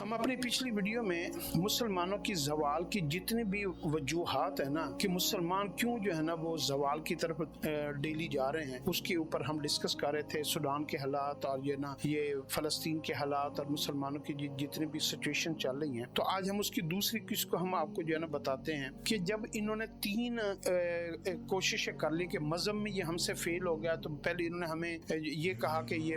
हम अपनी पिछली वीडियो में मुसलमानों की ज़वाल की जितनी भी वजूहात है ना कि मुसलमान क्यों जो है ना वो ज़वाल की तरफ डेली जा रहे हैं, उसके ऊपर हम डिस्कस कर रहे थे। सूडान के हालात और ये फ़लस्तीन के हालात और मुसलमानों की जितनी भी सिचुएशन चल रही हैं। तो आज हम उसकी दूसरी किस्त को हम आपको जो है ना बताते हैं कि जब इन्होंने 3 कोशिशें कर ली कि मज़हब में ये हमसे फेल हो गया, तो पहले इन्होंने हमें ये कहा कि ये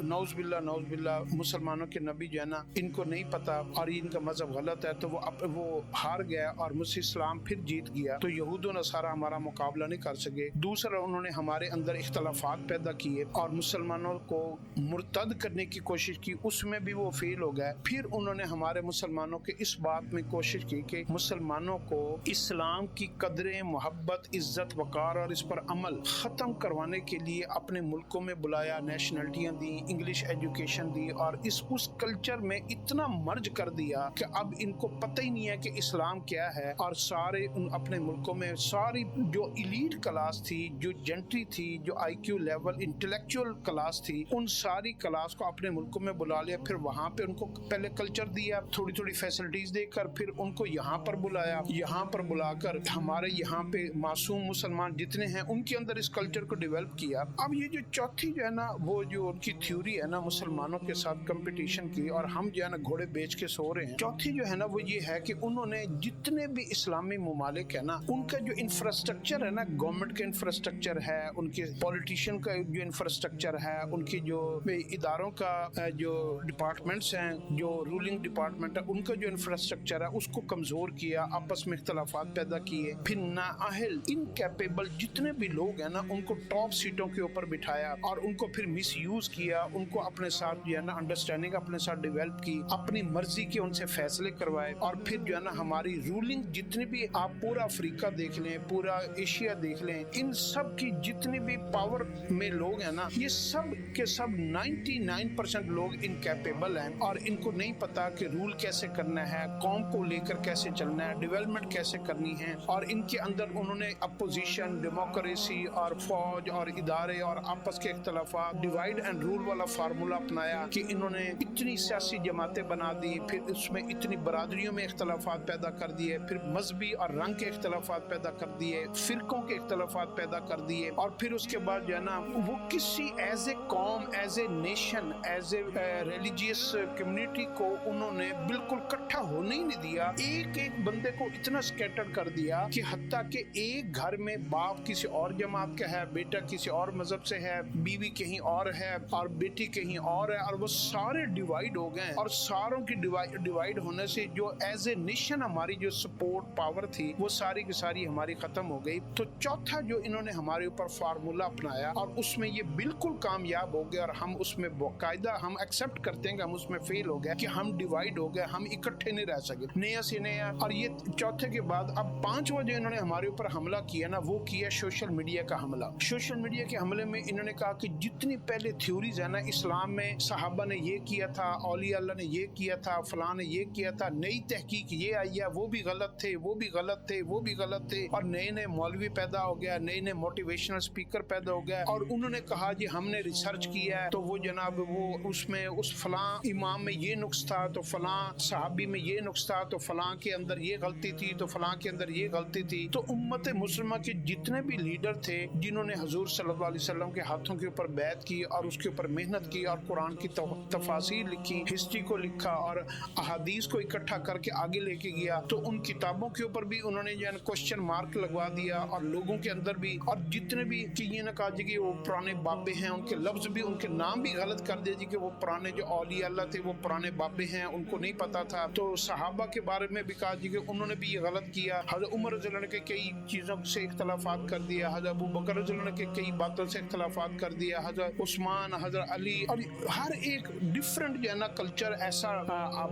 नौज़ बिल्ला मुसलमानों के नबी जो है ना इनको नहीं पता और इनका मजहब गलत है, तो वो हार गया और मुझसे इस्लाम फिर जीत गया, तो यहूद व नसारा हमारा मुकाबला नहीं कर सके। दूसरा, उन्होंने हमारे अंदर इख्तलाफात पैदा किए और मुसलमानों को मुर्तद करने की कोशिश की, उसमें भी वो फेल हो गए। फिर उन्होंने हमारे मुसलमानों के इस बात में कोशिश की कि मुसलमानों को इस्लाम की कदरें, मोहब्बत, इज्जत, वकार और इस पर अमल खत्म करवाने के लिए अपने मुल्कों में बुलाया, नेशनलिटियां दी, इंग्लिश एजुकेशन दी और उस कल्चर में इतना मर्ज कर दिया कि अब इनको पता ही नहीं है कि इस्लाम क्या है। और सारे अपने मुल्कों में सारी जो इलीट क्लास थी, जो जेंट्री थी, जो IQ लेवल इंटेलेक्चुअल क्लास थी, उन सारी क्लास को अपने मुल्कों में बुला लिया। फिर वहां पे उनको पहले कल्चर दिया, थोड़ी थोड़ी फैसिलिटीज देकर, फिर उनको यहाँ पर बुलाया, यहाँ पर बुलाकर हमारे यहाँ पे मासूम मुसलमान जितने हैं उनके अंदर इस कल्चर को डेवलप किया। अब ये जो चौथी जो है ना वो जो उनकी थ्योरी है ना मुसलमानों के साथ कंपटीशन की, और हम जो है ना घोड़े बेच के सो रहे हैं, चौथी जो है ना वो ये है कि उन्होंने जितने भी इस्लामी ममालिक है ना उनका जो इंफ्रास्ट्रक्चर है ना, गवर्नमेंट का इंफ्रास्ट्रक्चर है, उनके पॉलिटिशियन का जो इंफ्रास्ट्रक्चर है, उनकी जो इदारों का जो डिपार्टमेंट्स हैं, जो रूलिंग डिपार्टमेंट है, उनका जो इंफ्रास्ट्रक्चर है उसको कमजोर किया, आपस में इख्तलाफात पैदा किए। फिर नाअहल, इनकैपेबल जितने भी लोग हैं ना उनको टॉप सीटों के ऊपर बिठाया और उनको फिर मिस यूज किया, उनको अपने साथ जो है ना अंडरस्टैंडिंग अपने साथ डेवलप की, अपनी मर्जी के उनसे फैसले करवाए। और फिर जो है ना हमारी रूलिंग जितनी भी, आप पूरा अफ्रीका देख लें, पूरा एशिया देख लें, इन सब की जितनी भी पावर में लोग हैं ना, ये सब के सब 99% लोग इनकैपेबल हैं और इनको नहीं पता कि रूल कैसे करना है, कौम को लेकर कैसे चलना है, डेवलपमेंट कैसे करनी है। और इनके अंदर उन्होंने अपोजिशन, डेमोक्रेसी और फौज और इदारे और आपस के इख्तलाफात, डिवाइड एंड रूल वाला फार्मूला अपनाया कि इन्होंने इतनी सियासी जमातें बना दी, फिर उसमें इतनी बरादरियों में इख्तलाफात पैदा कर दिए, फिर मजहबी और रंग के इख्तलाफात पैदा कर दिए, फिरकों के इख्तलाफात पैदा कर दिए। और फिर उसके बाद जो है ना वो किसी एज ए कौम, as a nation, as a religious community को उन्होंने बिल्कुल इकट्ठा होने ही नहीं दिया। एक एक बंदे को इतना स्कैटर कर दिया कि हत्ता के एक घर में बाप किसी और जमात का है, बेटा किसी और मजहब से है, बीवी कहीं और है और बेटी कहीं और है, और वो सारे डिवाइड हो गए। और सारों की डिवाइड होने से जो एज ए नेशन हमारी जो सपोर्ट पावर थी वो सारी की सारी हमारी खत्म हो गई। तो चौथा जो इन्होंने हमारे ऊपर फार्मूला अपनाया और उसमें ये बिल्कुल कामयाब हो गए और हम उसमें बाकायदा हम एक्सेप्ट करते हैं कि हम उसमें फेल हो गए, कि हम डिवाइड हो गए, हम इकट्ठे नहीं रह सके, नया से नया। और ये चौथे के बाद अब पांचवा जो इन्होंने हमारे ऊपर हमला किया ना वो किया सोशल मीडिया का हमला। सोशल मीडिया के हमले में इन्होंने कहा कि जितनी पहले थ्योरीज है ना इस्लाम में, सहाबा ने ये किया था, औलिया अल्लाह ने ये किया था, फलां ने ये किया था, नई तहकीक ये आई है, वो भी गलत थे, वो भी गलत थे, वो भी गलत थे, और नए नए मौलवी पैदा हो गया, नए नए मोटिवेशनल स्पीकर पैदा हो गया। और उन्होंने कहा जी हमने रिसर्च किया है तो वो जनाब वो उसमें उस फलां इमाम में ये नुक्स था, तो फलां सहाबी में ये नुक्स था, तो फलां के अंदर ये गलती थी, तो फलां के अंदर ये गलती थी। तो उम्मत मुस्लिमा के जितने भी लीडर थे जिन्होंने हुजूर सल्लल्लाहु अलैहि वसल्लम के हाथों के ऊपर बैत की और उसके ऊपर मेहनत की और कुरान की तफासीर लिखी, हिस्ट्री को लिखा और अहादीस को इकट्ठा करके आगे लेके गया, तो उन किताबों के ऊपर भी उन्होंने जो क्वेश्चन मार्क लगवा दिया और लोगों के अंदर भी, और जितने भी कि ये ना कहा जी कि वो पुराने बाबे हैं, उनके लफ्ज भी, उनके नाम भी गलत कर दिया जी कि वो पुराने जो औलिया अल्लाह थे वो पुराने बाबे हैं, उनको नहीं पता था। तो सहाबा के बारे में भी कहा जी कि उन्होंने भी ये गलत किया। हज़रत उमर रज़ियल्लाहु अन्हु के कई चीज़ों से इख्तलाफात कर दिया, हज़रत अबू बकर रज़ियल्लाहु अन्हु के कई बातों से इख्तलाफात कर दिया, हज़रत उस्मान, हज़रत अली, और हर एक डिफरेंट जो है ना कल्चर ऐसा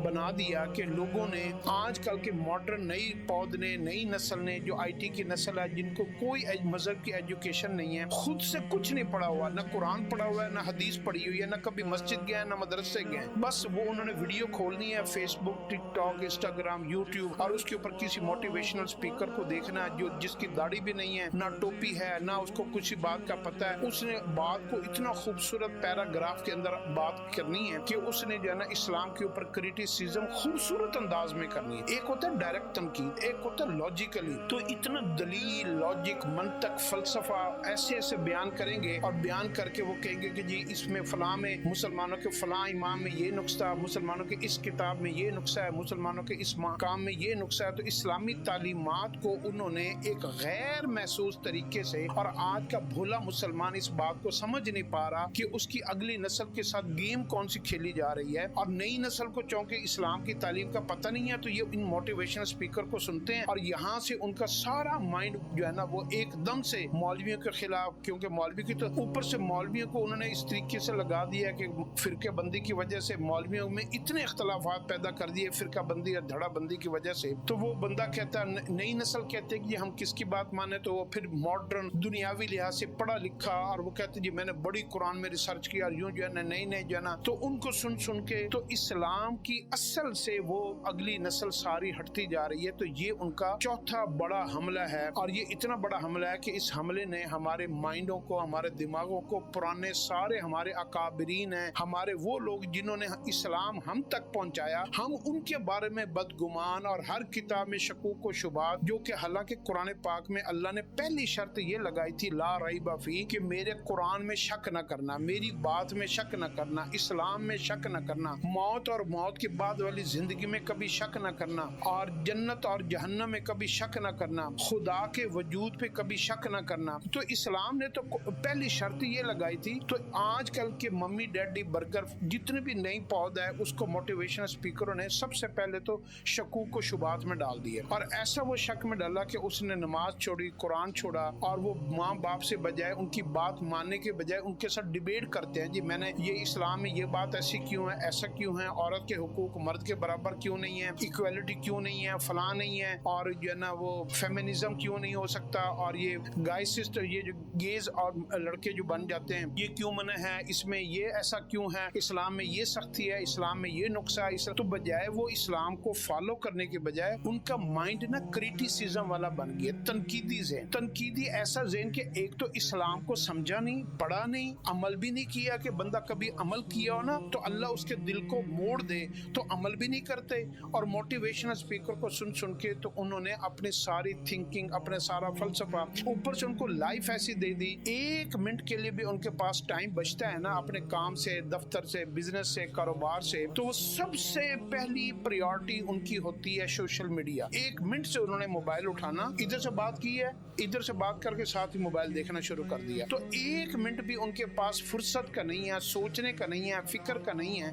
बना दिया कि लोगों ने आजकल के मॉडर्न नई पौध ने, नई नस्ल ने, जो IT की नस्ल है, जिनको कोई मजहब की एजुकेशन नहीं है, खुद से कुछ नहीं पढ़ा हुआ, ना कुरान पढ़ा हुआ है, ना हदीस पढ़ी हुई है, ना कभी मस्जिद गया है, ना मदरसे गए, बस वो उन्होंने वीडियो खोलनी है फेसबुक, टिकटॉक, इंस्टाग्राम, यूट्यूब, और उसके ऊपर किसी मोटिवेशनल स्पीकर को देखना है जो जिसकी दाढ़ी भी नहीं है, ना टोपी है, ना उसको कुछ बात का पता है, उसने बात को इतना खूबसूरत पैराग्राफ के अंदर बात करनी है कि उसने जो है ना इस्लाम اسلام کے اوپر کریٹیسزم خوبصورت انداز میں کرنی ہے. ایک ہوتا ہے ڈائریکٹ تنقید, ایک ہوتا ہے لاجیکلی. تو اتنا دلیل, لاجک, منطق, فلسفہ ایسے بیان کریں گے اور بیان کر کے وہ کہیں گے کہ جی اس میں فلاں میں مسلمانوں کے فلاں امام میں یہ نقصہ, مسلمانوں کے اس کتاب میں یہ نقصہ ہے, مسلمانوں کے اس کام میں یہ نقصہ ہے. تو اسلامی تعلیمات کو انہوں نے ایک غیر محسوس طریقے سے, اور آج کا بھولا مسلمان اس بات کو سمجھ نہیں پا رہا کہ اس کی اگلی نسل کے ساتھ گیم کون سی کھیلی جا رہی ہے, اور نئی نسل کو چونکہ اسلام کی تعلیم کا پتہ نہیں ہے تو یہ ان موٹیویشنل اسپیکر کو سنتے ہیں اور یہاں سے ان کا سارا مائنڈ جو ہے نا وہ ایک دم سے مولویوں کے خلاف, کیونکہ مولوی کی تو اوپر سے مولویوں کو انہوں نے اس طریقے سے لگا دیا کہ فرقہ بندی کی وجہ سے مولویوں میں اتنے اختلافات پیدا کر دیے فرقہ بندی اور دھڑا بندی کی وجہ سے. تو وہ بندہ کہتا ہے, نئی نسل کہتے ہیں کہ ہم کس کی بات مانے, تو وہ پھر ماڈرن دنیاوی لحاظ سے پڑھا لکھا اور وہ کہتے ہیں جی میں نے بڑی قرآن میں ریسرچ کیا اور یوں جو ہے نا نئی جو ہے نا, تو ان کو سن کے تو اسلام کی اصل سے وہ اگلی نسل ساری ہٹتی جا رہی ہے. تو یہ ان کا چوتھا بڑا حملہ ہے, اور یہ اتنا بڑا حملہ ہے کہ اس حملے نے ہمارے مائنڈوں کو, ہمارے دماغوں کو, پرانے سارے ہمارے اکابرین ہیں, ہمارے وہ لوگ جنہوں نے اسلام ہم تک پہنچایا, ہم ان کے بارے میں بدگمان اور ہر کتاب میں شکوک و شبہات, جو کہ حالانکہ قرآن پاک میں اللہ نے پہلی شرط یہ لگائی تھی لا ریب فیہ, کہ میرے قرآن میں شک نہ کرنا, میری بات میں شک نہ کرنا, اسلام میں شک نہ کرنا, موت اور موت کے بعد والی زندگی میں کبھی شک نہ کرنا, اور جنت اور جہنم میں کبھی شک نہ کرنا, خدا کے وجود پہ کبھی شک نہ کرنا. تو اسلام نے تو پہلی شرط یہ لگائی تھی. تو آج کل کے ممی ڈیڈی برگر جتنے بھی نئی پود ہے اس کو موٹیویشنل اسپیکروں نے سب سے پہلے تو شکوک و شبہات میں ڈال دیا, اور ایسا وہ شک میں ڈالا کہ اس نے نماز چھوڑی, قرآن چھوڑا, اور وہ ماں باپ سے بجائے ان کی بات ماننے کے بجائے ان کے ساتھ ڈیبیٹ کرتے ہیں, جی میں نے یہ اسلام میں یہ بات ایسی کیوں ہے, ایسا کیوں ہے, عورت کے حقوق مرد کے برابر کیوں نہیں ہے, ایکویلٹی کیوں نہیں ہے, فلاں نہیں ہے, اور جو ہے نا وہ فیمنزم کیوں نہیں ہو سکتا, اور یہ گائے سسٹر, یہ جو گیز اور لڑکے جو بن جاتے ہیں یہ کیوں منع ہے, اس میں یہ ایسا کیوں ہے, اسلام میں یہ سختی ہے, اسلام میں یہ نقصہ ہے. تو بجائے وہ اسلام کو فالو کرنے کے بجائے ان کا مائنڈ نا کریٹیسزم والا بن گیا, تنقیدی ذہن, تنقیدی ایسا ذہن کہ ایک تو اسلام کو سمجھا نہیں, پڑھا نہیں, عمل بھی نہیں کیا, کہ بندہ کبھی عمل کیا ہو نا تو اللہ اس کے دل کو موڑ دے, تو عمل بھی نہیں کرتے, اور موٹیویشنل اسپیکر کو سن کے تو انہوں نے اپنی ساری تھنکنگ, اپنے سارا فلسفہ, اوپر سے ان کو لائف ایسی دے دی, ایک منٹ کے لیے بھی ان کے پاس ٹائم بچتا ہے نا اپنے کام سے, دفتر سے, بزنس سے, کاروبار سے, تو وہ سب سے پہلی پریورٹی ان کی ہوتی ہے سوشل میڈیا. ایک منٹ سے انہوں نے موبائل اٹھانا, ادھر سے بات کی ہے, ادھر سے بات کر کے ساتھ ہی موبائل دیکھنا شروع کر دیا. تو ایک منٹ بھی ان کے پاس فرصت کا نہیں ہے, سوچنے کا نہیں ہے, فکر کا نہیں ہے.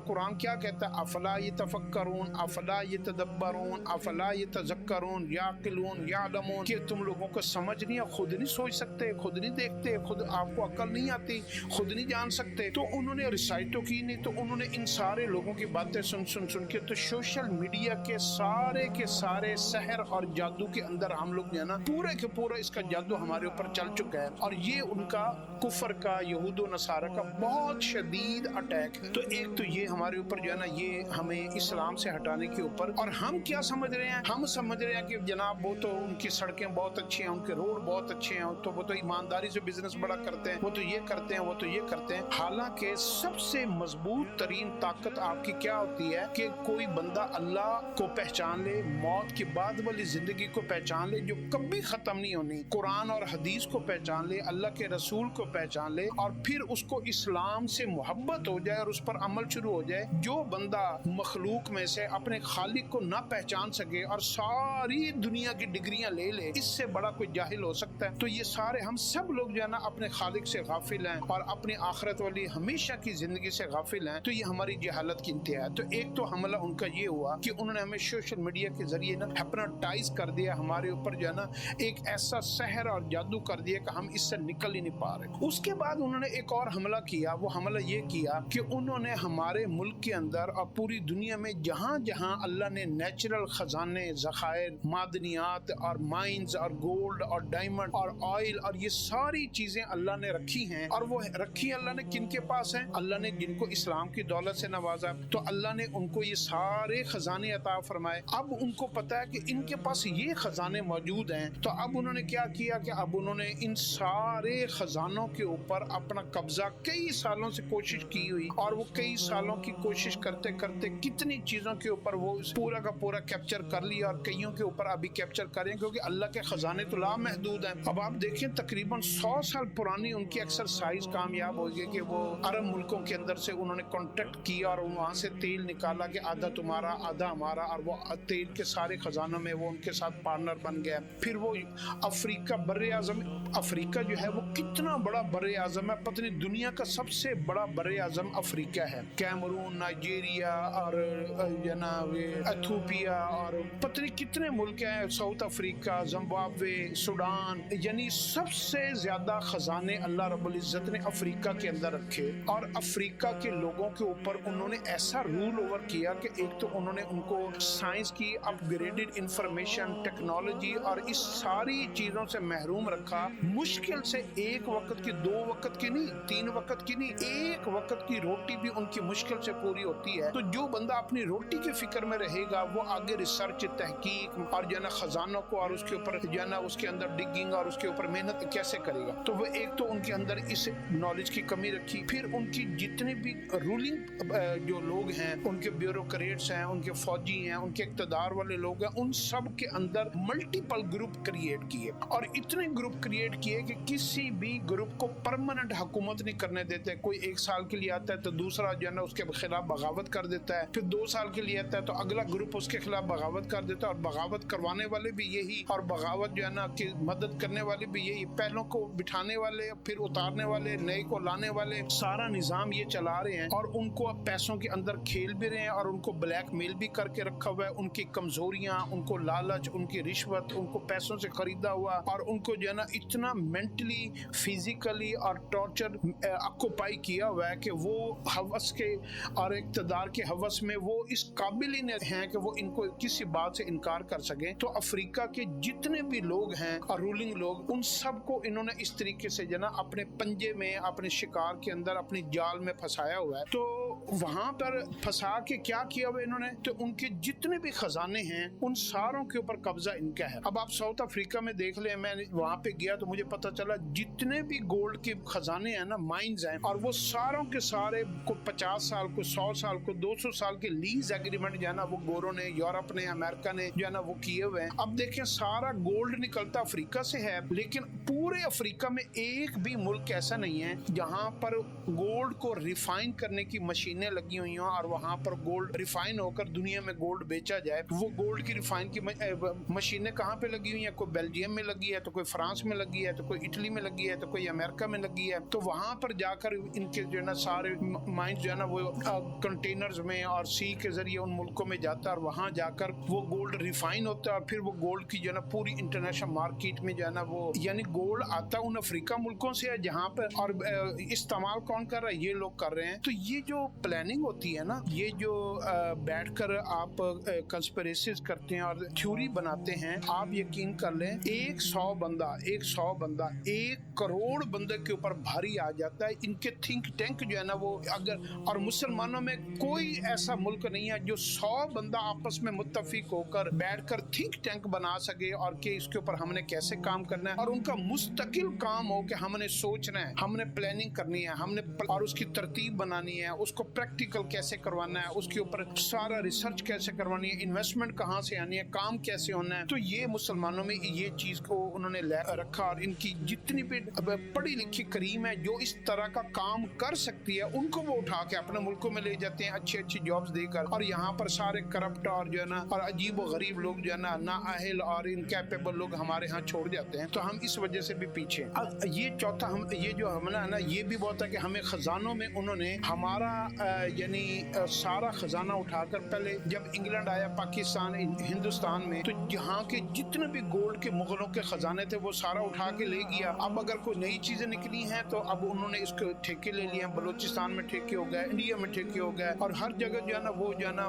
قرآن کیا کہتا ہے, افلا یتفکرون, افلا یتدبرون, افلا یتذکرون, یعقلون, یعلمون, کہ تم لوگوں کو سمجھ نہیں ہے, خود نہیں سوچ سکتے, خود نہیں دیکھتے, خود آپ کو عقل نہیں آتی, خود نہیں جان سکتے. تو انہوں نے ریسائٹ تو کی نہیں, تو انہوں نے ان سارے لوگوں کی باتیں سن کے تو سوشل میڈیا کے سارے سحر اور جادو کے اندر ہم لوگ جو ہے نا پورے کے پورا اس کا جادو ہمارے اوپر چل چکا ہے, اور یہ ان کا کفر کا, یہود و نصارہ کا بہت شدید اٹیک ہے. تو ایک تو یہ ہمارے اوپر جو ہے نا یہ ہمیں اسلام سے ہٹانے کے اوپر, اور ہم کیا سمجھ رہے ہیں, ہم سمجھ رہے ہیں کہ جناب وہ تو ان کی سڑکیں بہت اچھی ہیں, ان کے روڈ بہت اچھے ہیں, تو وہ تو ایمانداری سے بزنس بڑا کرتے ہیں, وہ تو یہ کرتے ہیں, وہ تو یہ کرتے ہیں. حالانکہ سب سے مضبوط ترین طاقت آپ کی کیا ہوتی ہے کہ کوئی بندہ اللہ کو پہچان لے, موت کے بعد والی زندگی کو پہچان لے جو کبھی ختم نہیں ہونی, قرآن اور حدیث کو پہچان لے, اللہ کے رسول کو پہچان لے, اور پھر اس کو اسلام سے محبت ہو جائے اور اس پر عمل شروع ہو جائے. جو بندہ مخلوق میں سے اپنے خالق کو نہ پہچان سکے اور ساری دنیا کی ڈگریاں لے لے, اس سے بڑا کوئی جاہل ہو سکتا ہے. تو یہ سارے ہم سب لوگ جو ہے نا اپنے خالق سے غافل ہیں اور اپنی آخرت والی ہمیشہ کی زندگی سے غافل ہیں. تو یہ ہماری جہالت کی انتہا ہے. تو ایک تو حملہ ان کا یہ ہوا کہ انہوں نے ہمیں سوشل میڈیا کے ذریعے نا ہپنوٹائز کر دیا, ہمارے اوپر جو ہے نا ایک ایسا سحر اور جادو کر دیا کہ ہم اس سے نکل ہی نہیں پا رہے. اس کے بعد انہوں نے ایک اور حملہ کیا. وہ حملہ یہ کیا کہ انہوں نے ہمارے ملک کے اندر اور پوری دنیا میں جہاں جہاں اللہ نے نیچرل خزانے, ذخائر, معدنیات اور مائنز اور گولڈ اور ڈائمنڈ اور آئل اور یہ ساری چیزیں اللہ نے رکھی ہیں, اور وہ رکھی اللہ نے کن کے پاس ہیں, اللہ نے جن کو اسلام کی دولت سے نوازا, تو اللہ نے ان کو یہ سارے خزانے عطا فرمائے. اب ان کو پتا ہے کہ ان کے پاس یہ خزانے موجود ہیں, تو اب انہوں نے کیا کیا کہ اب انہوں نے ان سارے خزانوں کے اوپر اپنا قبضہ کئی سالوں سے کوشش کی ہوئی, اور وہ کئی سالوں کی कोशिश करते करते कितनी चीजों के ऊपर वो पूरा का पूरा कैप्चर कर लिया और कईयों के ऊपर अभी कैप्चर करें, क्योंकि अल्लाह के खजाने तो लामहदूद हैं। अब आप देखें तकरीबन 100 साल पुरानी उनकी एक्सरसाइज कामयाब हो गई कि वो अरब मुल्कों के अंदर से उन्होंने कॉन्टेक्ट किया और वहां से तेल निकाला कि आधा तुम्हारा आधा हमारा, और वो तेल के सारे खजानों में वो उनके साथ पार्टनर बन गया। फिर वो अफ्रीका बर्रे आजम, अफ्रीका जो है वो कितना बड़ा बर्रे आजम है, पता नहीं दुनिया का सबसे बड़ा बर्रे आजम अफ्रीका है। कैमरून, नाइजीरिया और एथोपिया और पता नहीं कितने मुल्क हैं, साउथ अफ्रीका, जिम्बाब्वे, सूडान, यानी सबसे ज्यादा खजाने अल्लाह रब्बुल इज्जत ने अफ्रीका के अंदर रखे। और अफ्रीका के लोगों के ऊपर उन्होंने ऐसा रूल ओवर किया कि एक तो उन्होंने उनको साइंस की अपग्रेडेड इंफॉर्मेशन, टेक्नोलॉजी और इस सारी चीजों से महरूम रखा। मुश्किल से एक वक्त की, 2 वक्त की नहीं, 3 वक्त की नहीं, एक वक्त की रोटी भी उनकी मुश्किल से पूरी होती है। तो जो बंदा अपनी रोटी की फिक्र में रहेगा वो आगे रिसर्च, तहकीक और जो है ना खजानों को और उसके ऊपर जो है ना उसके अंदर डिगिंग और उसके ऊपर मेहनत कैसे करेगा। तो वो एक तो उनके अंदर इस नॉलेज की कमी रखी। फिर उनकी जितने भी रूलिंग जो लोग हैं, उनके ब्यूरोक्रेट्स हैं, उनके फौजी हैं, उनके इक़्तिदार वाले लोग हैं, उन सब के अंदर मल्टीपल ग्रुप क्रिएट किए और इतने ग्रुप क्रिएट किए कि किसी भी ग्रुप को परमानेंट हुकूमत नहीं करने देते। कोई 1 साल के लिए आता है तो दूसरा जो है ना उसके खिलाफ बगावत कर देता है, फिर 2 साल के लिए आता है तो अगला ग्रुप उसके खिलाफ बगावत कर देता है, और बगावत करवाने वाले भी यही और बगावत जो है ना कि मदद करने वाले भी यही, पहलों को बिठाने वाले, फिर उतारने वाले, नए को लाने वाले, सारा निजाम ये चला रहे हैं। और उनको अब पैसों के अंदर खेल भी रहे हैं और उनको ब्लैकमेल भी करके रखा हुआ है। उनकी कमजोरियां, उनको लालच, उनकी रिश्वत, उनको पैसों से खरीदा हुआ और उनको जो है ना इतना मेंटली, फिजिकली और टॉर्चर ऑक्यूपाई किया हुआ है कि वो हवस के और इक़्तिदार के हवस में वो इस काबिल ही नहीं हैं कि वो इनको किसी बात से इनकार कर सके। तो अफ्रीका के जितने भी लोग हैं और रूलिंग लोग, उन सबको इन्होंने इस तरीके से जो ना अपने पंजे में, अपने शिकार के अंदर, अपनी जाल में फंसाया हुआ है। तो वहां पर फंसा के क्या किया हुआ इन्होंने, तो उनके जितने भी खजाने हैं उन सारों के ऊपर कब्जा इनका है। अब आप साउथ अफ्रीका में देख लें, मैं वहां पे गया तो मुझे पता चला जितने भी गोल्ड के खजाने हैं ना, माइंस हैं, और वो सारों के सारे को 50 साल को, 100 साल को, 200 साल के लीज एग्रीमेंट जो है ना वो गोरों ने, यूरोप ने, अमेरिका ने जो है ना वो किए हुए हैं। अब देखें सारा गोल्ड निकलता अफ्रीका से है, लेकिन पूरे अफ्रीका में एक भी मुल्क ऐसा नहीं है जहां पर गोल्ड को रिफाइन करने की मशीनें लगी हुई हों और वहां पर गोल्ड रिफाइन होकर दुनिया में गोल्ड बेचा जाए। वो गोल्ड की रिफाइन की मशीनें कहाँ पे लगी हुई हैं? कोई बेल्जियम में लगी है, तो कोई फ्रांस में लगी है, तो कोई इटली में लगी है, तो कोई अमेरिका में लगी है। तो वहां पर जाकर इनके जो है ना सारे माइंस जो है ना वो कंटेनर्स में और सी के जरिए उन मुल्कों में जाता है और वहां जाकर वो गोल्ड रिफाइन होता है और फिर वो गोल्ड की जो है ना पूरी इंटरनेशनल मार्केट में जो है ना वो, यानी गोल्ड आता उन अफ्रीका मुल्कों से है जहाँ पर, और इस्तेमाल कौन कर रहा है? ये लोग कर रहे हैं। तो ये जो प्लानिंग होती है ना, ये जो बैठकर आप कंस्पिरेसीज करते हैं और थ्योरी बनाते हैं, आप यकीन कर लें 100 बंदा 1 करोड़ बंदे के ऊपर भारी आ जाता है। इनके थिंक टैंक जो है ना वो अगर, और मुसलमानों में कोई ऐसा मुल्क नहीं है जो 100 बंदा आपस में मुत्तफिक होकर बैठकर थिंक टैंक बना सके और कि इसके ऊपर हमने कैसे काम करना है, और उनका मुस्तकिल काम हो कि हमने सोचना है, हमने प्लानिंग करनी है, हमने और उसकी तरतीब बनानी है, उसको प्रैक्टिकल कैसे करवाना है, उसके ऊपर सारा रिसर्च कैसे करवानी है, इन्वेस्टमेंट कहाँ से आनी है, काम कैसे होना है। तो ये मुसलमानों में ये चीज को उन्होंने रखा और इनकी जितनी भी पढ़ी लिखी करीम है जो इस तरह का काम कर सकती है, उनको वो उठा के अपने मुल्कों में ले जाते हैं अच्छी अच्छी जॉब्स देकर, और यहाँ पर सारे करप्ट और जो है ना और अजीब व गरीब लोग जो है ना नाअहल और इनकैपेबल लोग हमारे यहाँ छोड़ जाते हैं। तो हम इस वजह से भी पीछे। ये चौथा, हम ये जो हमला है ना, ये भी बहुत है कि हमें खजानों में उन्होंने हमारा यानी सारा खजाना उठाकर, पहले जब इंग्लैंड आया पाकिस्तान हिंदुस्तान में, तो यहाँ के जितने भी गोल्ड के मुगलों के खजाने थे वो सारा उठा के ले गया। अब अगर कोई नई चीजें निकली हैं तो अब उन्होंने इसके ठेके ले लिए। बलूचिस्तान में ठेके हो गए, इंडिया में ठेके हो गए, और हर जगह जो है ना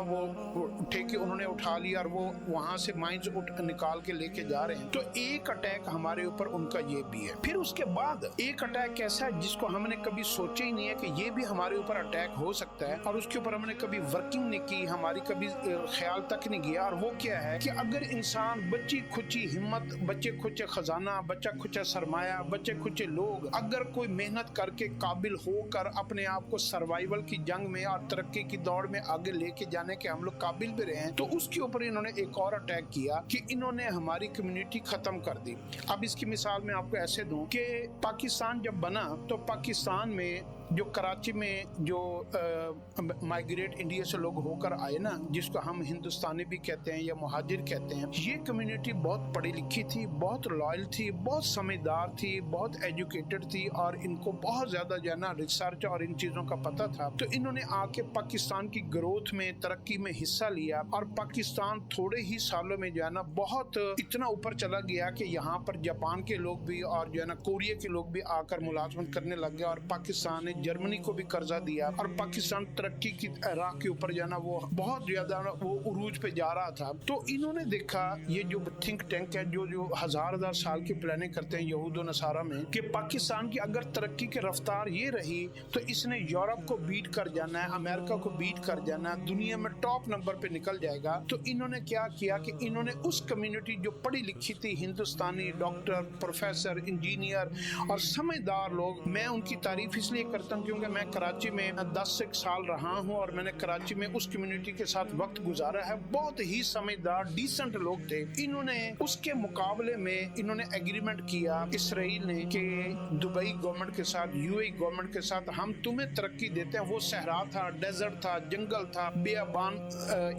वो ठेके उन्होंने उठा लिया और वो वहां से माइंस निकाल के लेके जा रहे हैं। तो एक अटैक हमारे ऊपर उनका ये भी है। फिर उसके बाद एक अटैक ऐसा है जिसको हमने कभी सोचा ही नहीं है कि ये भी हमारे ऊपर अटैक हो सकता है, और उसके ऊपर हमने कभी वर्किंग नहीं की, हमारी कभी ख्याल तक नहीं गया। और वो क्या है कि अगर इंसान बच्ची खुची हिम्मत, बच्चे खुचे खजाना, बच्चा खुचा सरमाया, बच्चे खुचे लोग, अगर कोई मेहनत करके काबिल होकर अपने आप को सर्वाइवल की जंग में और तरक्की की दौड़ में आगे लेके जाने के हम लोग काबिल भी रहे हैं, तो उसके ऊपर इन्होंने एक और अटैक किया कि इन्होंने हमारी कम्युनिटी खत्म कर दी। अब इसकी मिसाल मैं आपको ऐसे दूं कि पाकिस्तान जब बना तो पाकिस्तान में जो कराची में जो माइग्रेट इंडिया से लोग होकर आए ना, जिसको हम हिंदुस्तानी भी कहते हैं या मुहाजिर कहते हैं, ये कम्युनिटी बहुत पढ़ी लिखी थी, बहुत लॉयल थी, बहुत समझदार थी, बहुत एजुकेटेड थी, और इनको बहुत ज्यादा जो है ना रिसर्च और इन चीजों का पता था। तो इन्होंने आके पाकिस्तान की ग्रोथ में, तरक्की में हिस्सा लिया, और पाकिस्तान थोड़े ही सालों में जो है ना बहुत इतना ऊपर चला गया कि यहाँ पर जापान के लोग भी और जो है ना कोरिया के लोग भी आकर मुलाजमत करने लग गए, और पाकिस्तान ने जर्मनी को भी कर्जा दिया, और पाकिस्तान तरक्की की राह के ऊपर जो है ना वो बहुत ज्यादा वो उरूज पे जा रहा था। तो इन्होंने देखा, ये जो थिंक टैंक है जो हजार साल की प्लानिंग करते हैं यहूद और नसारा में, कि पाकिस्तान की अगर तरक्की की रफ्तार ये रही तो इसने यूरोप को बीट कर जाना है, अमेरिका को बीट कर जाना है, दुनिया में टॉप नंबर पे निकल जाएगा। तो इन्होंने क्या किया कि इन्होंने उस कम्युनिटी जो पढ़ी लिखी थी, हिंदुस्तानी डॉक्टर, प्रोफेसर, इंजीनियर और समझदार लोग, मैं उनकी तारीफ इसलिए करता हूँ क्योंकि मैं कराची में 10 साल रहा हूँ और मैंने कराची में उस कम्युनिटी के साथ वक्त गुजारा है। बहुत ही समझदार डिसेंट लोग थे। इन्होंने उसके मुकाबले में इन्होंने एग्रीमेंट किया इसराइल ने कि दुबई गवर्नमेंट के साथ, यूएई गवर्नमेंट के साथ, हम तुम्हें तरक्की देते हैं। वो सहरा था, डेजर्ट था, जंगल था, बेआबान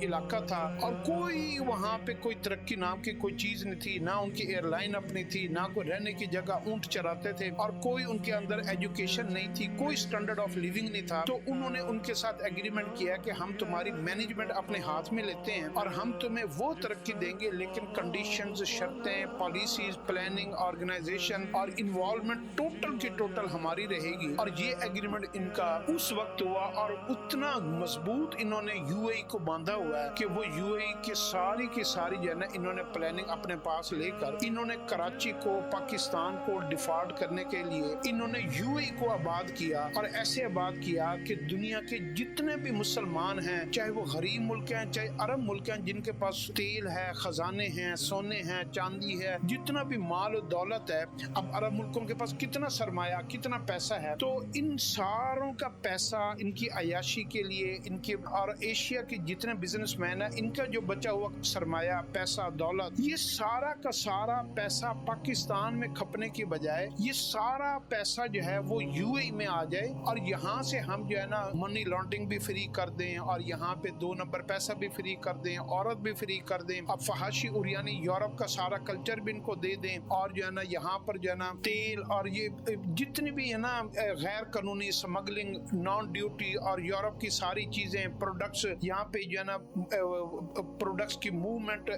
इलाका था, और कोई वहाँ पे कोई तरक्की नाम की कोई चीज नहीं थी, ना उनकी एयरलाइन अपनी थी, ना कोई रहने की जगह, ऊंट चराते थे, और कोई उनके अंदर एजुकेशन नहीं थी, कोई स्टैंडर्ड ऑफ लिविंग नहीं था। तो उन्होंने उनके साथ एग्रीमेंट किया कि हम तुम्हारी मैनेजमेंट अपने हाथ में लेते हैं और हम तुम्हें वो तरक्की देंगे, लेकिन कंडीशंस, शर्तें, पॉलिसीज, प्लानिंग, ऑर्गेनाइजेशन और इन्वॉल्वमेंट टोटल की टोटल हमारी रहेगी। और ये एग्रीमेंट इनका उस वक्त हुआ, और उतना मजबूत इन्होंने यूएई को बांधा हुआ है कि वो यूएई के सारी की सारी जो है ना इन्होंने प्लानिंग अपने पास लेकर इन्होंने कराची को, पाकिस्तान को डिफॉल्ट करने के लिए इन्होंने यूएई को आबाद किया, और ऐसे आबाद किया कि दुनिया के जितने भी मुसलमान हैं, चाहे वो गरीब मुल्क हैं, चाहे अरब मुल्क हैं, जिनके पास तेल है, खजाने हैं, सोने हैं, चांदी है, जितना भी माल और दौलत है, अब अरब मुल्कों के पास कितना सरमाया, कितना पैसा है, तो इन सारों का पैसा इनकी अयाशी के लिए, इनके और एशिया के जितने बिजनेसमैन है, इनका जो बचा हुआ सरमाया, पैसा, दौलत, ये सारा का सारा पैसा पाकिस्तान में खपने की बजाय ये सारा पैसा जो है वो यूएई में आ जाए, और यहाँ से हम जो है ना मनी लॉन्ड्रिंग भी फ्री कर दें, और यहाँ पे 2 नंबर पैसा भी फ्री कर दें, औरत भी फ्री कर दें, अब फहाशी उरियानी यूरोप का सारा कल्चर भी इनको दे दें, और जो है ना यहाँ पर जो है ना तेल और ये जितनी भी है ना गैर कानूनी स्मगलिंग, नॉन ड्यूटी और यूरोप की सारी चीजें, प्रोडक्ट्स, यहाँ पे जो है ना प्रोडक्ट्स की मूवमेंट,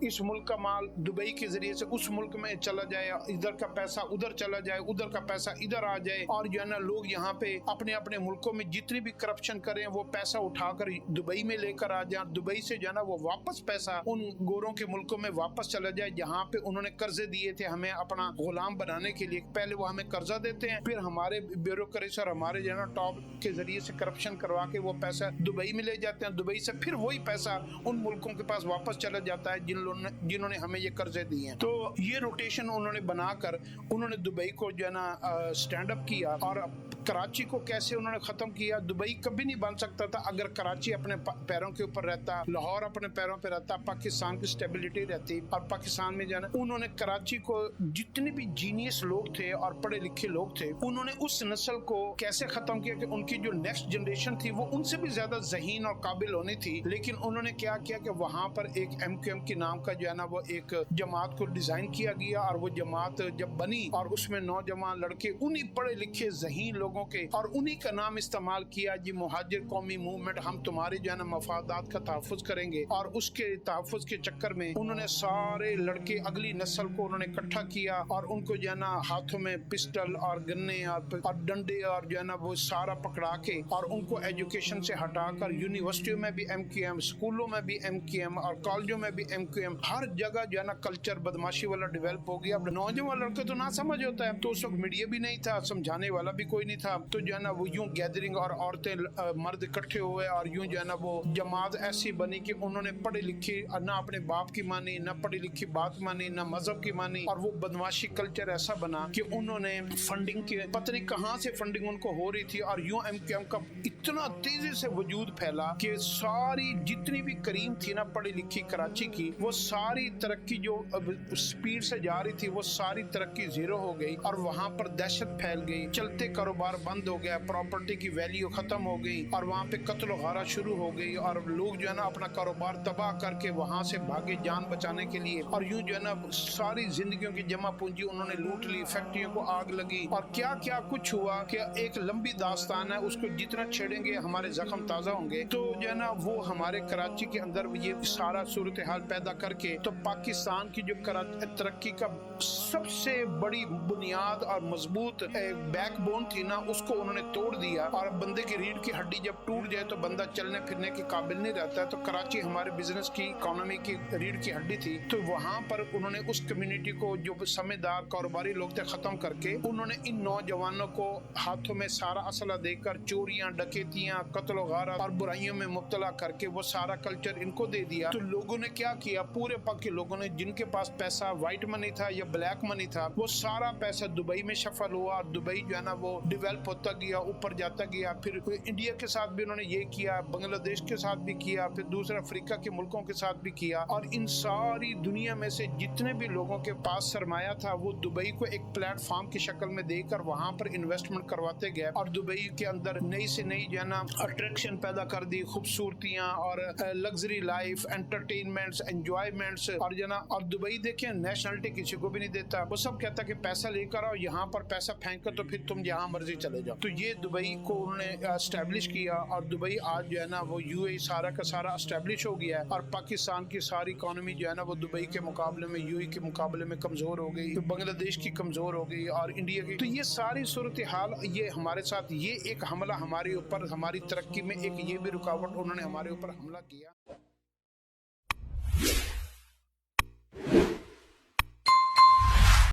इस मुल्क का माल दुबई के जरिए से उस मुल्क में चला जाए, इधर का पैसा उधर चला जाए, उधर का पैसा इधर आ जाए, और जो है ना लोग यहाँ पे अपने अपने मुल्कों में जितनी भी करप्शन करें वो पैसा उठाकर दुबई में लेकर आ जाए, दुबई से जो है ना वो वापस पैसा उन गोरों के मुल्कों में वापस चला जाए जहाँ पे उन्होंने कर्जे दिए थे हमें अपना गुलाम बनाने के लिए। पहले वो हमें कर्जा देते हैं, फिर हमारे ब्यूरोक्रेसी और हमारे जो है ना टॉप के जरिए से करप्शन करवा के वो पैसा दुबई में ले जाते हैं, दुबई से फिर वही पैसा उन मुल्कों के पास वापस चला जाता है जिन्होंने हमें ये कर्जे दिए हैं। तो ये रोटेशन उन्होंने बनाकर उन्होंने दुबई को जो है ना स्टैंड अप किया, और कराची को कैसे उन्होंने खत्म किया। दुबई कभी नहीं बन सकता था अगर कराची अपने पैरों के ऊपर रहता, लाहौर अपने पैरों पे रहता, पाकिस्तान की स्टेबिलिटी रहती, और पाकिस्तान में जाना उन्होंने कराची को जितने भी जीनियस लोग थे और पढ़े लिखे लोग थे, उन्होंने उस नस्ल को कैसे खत्म किया कि उनकी जो नेक्स्ट जनरेशन थी वो उनसे भी ज्यादा ज़हीन और काबिल होनी थी। लेकिन उन्होंने क्या किया कि वहां पर एक MQM के नाम का जो है ना वो एक जमात को डिजाइन किया गया, और वो जमात जब बनी और उसमें नौजवान लड़के उन्हीं पढ़े लिखे ज़हीन लोगों के, और उन्हीं का नाम इस्तेमाल किया जी मुहाजिर कौमी मूवमेंट, हम तुम्हारे जो है ना मफादात का तहफ़्फ़ुज़ करेंगे। और उसके तहफ़्फ़ुज़ के चक्कर में उन्होंने सारे लड़के अगली नस्ल को उन्होंने इकट्ठा किया, और उनको जो है ना हाथों में पिस्टल और गन्ने और डंडे और जो है ना वो सारा पकड़ा के, और उनको एजुकेशन से हटाकर यूनिवर्सिटियों में भी MQM, स्कूलों में भी MQM और कॉलेजों में भी MQM, हर जगह जो है ना कल्चर बदमाशी वाला डेवलप हो गया। अब नौजवान लड़के तो ना समझ होता है, तो उस वक्त मीडिया भी नहीं था, समझाने वाला भी कोई नहीं था, تھا تو जो है ना वो यूं गैदरिंग और औरतें मर्द इकट्ठे हुए और यूं जो है ना वो जमात ऐसी बनी कि उन्होंने पढ़ी लिखी ना अपने बाप की मानी, ना पढ़ी लिखी बात मानी, ना मजहब की मानी, और वो बदमाशी कल्चर ऐसा बना कि उन्होंने फंडिंग के पता नहीं कहाँ से फंडिंग उनको हो रही थी, और यूं एमक्यूएम का इतना तेजी से वजूद फैला कि सारी जितनी भी करीम थी ना पढ़ी लिखी कराची की, वो सारी तरक्की जो स्पीड से जा रही थी वो सारी तरक्की जीरो हो गई, और वहाँ पर दहशत फैल गई, चलते कारोबार बंद हो गया, प्रॉपर्टी की वैल्यू खत्म हो गई, और वहाँ पे कत्ल गारा शुरू हो गई, और लोग जो है ना अपना कारोबार तबाह करके वहाँ से भागे जान बचाने के लिए, और यूं जो है ना सारी जिंदगियों की जमा पूंजी उन्होंने लूट ली, फैक्ट्रियों को आग लगी, और क्या क्या कुछ हुआ कि एक लंबी दास्तान है, उसको जितना छेड़ेंगे हमारे जख्म ताजा होंगे। तो जो है ना वो हमारे कराची के अंदर ये सारा सूरत हाल पैदा करके तो पाकिस्तान की जो तरक्की का सबसे बड़ी बुनियाद और मजबूत बैकबोन थी ना उसको उन्होंने तोड़ दिया, और बंदे की रीढ़ की हड्डी जब टूट जाए तो बंदा चलने फिरने के काबिल नहीं रहता है। तो कराची हमारे बिजनेस की इकोनॉमी की रीढ़ की हड्डी थी, तो वहाँ पर उन्होंने उस कम्युनिटी को जो समझदार कारोबारी लोग थे खत्म करके उन्होंने इन नौजवानों को हाथों में सारा असला देकर चोरियां, डकैतियां, कत्ल गारा और बुराइयों में मुब्तला करके वो सारा कल्चर इनको दे दिया। तो लोगों ने क्या किया, पूरे पाक के लोगों ने जिनके पास पैसा व्हाइट मनी था या ब्लैक मनी था वो सारा पैसा दुबई में शफल हुआ, और दुबई जो है ना वो डेवलप होता गया, ऊपर जाता गया। फिर इंडिया के साथ भी उन्होंने ये किया, बांग्लादेश के साथ भी किया, फिर दूसरा अफ्रीका के मुल्कों के साथ भी किया, और इन सारी दुनिया में से जितने भी लोगों के पास सरमाया था वो दुबई को एक प्लेटफॉर्म की शक्ल में देकर वहाँ पर इन्वेस्टमेंट करवाते गए, और दुबई के अंदर नई से नई जो है ना अट्रैक्शन पैदा कर दी, खूबसूरतियाँ और लग्जरी लाइफ, एंटरटेनमेंट्स, एंजॉयमेंट्स, और जो ना और दुबई देखें नेशनलिटी किसी को भी नहीं देता, वो सब कहता कि पैसा लेकर आओ, यहाँ पर पैसा फेंक कर तो फिर तुम जहाँ मर्जी चले जाओ। तो ये दुबई को उन्होंने एस्टेब्लिश किया, और दुबई आज जो है ना वो यूएई सारा का सारा एस्टेब्लिश हो गया है, और पाकिस्तान की सारी इकोनॉमी जो है ना वो दुबई के मुकाबले में, यूएई के मुकाबले में कमजोर हो गई, तो बांग्लादेश की कमजोर हो गई और इंडिया की। तो ये सारी सूरत हाल ये हमारे साथ, ये एक हमला हमारे ऊपर, हमारी तरक्की में एक ये भी रुकावट उन्होंने हमारे ऊपर हमला किया।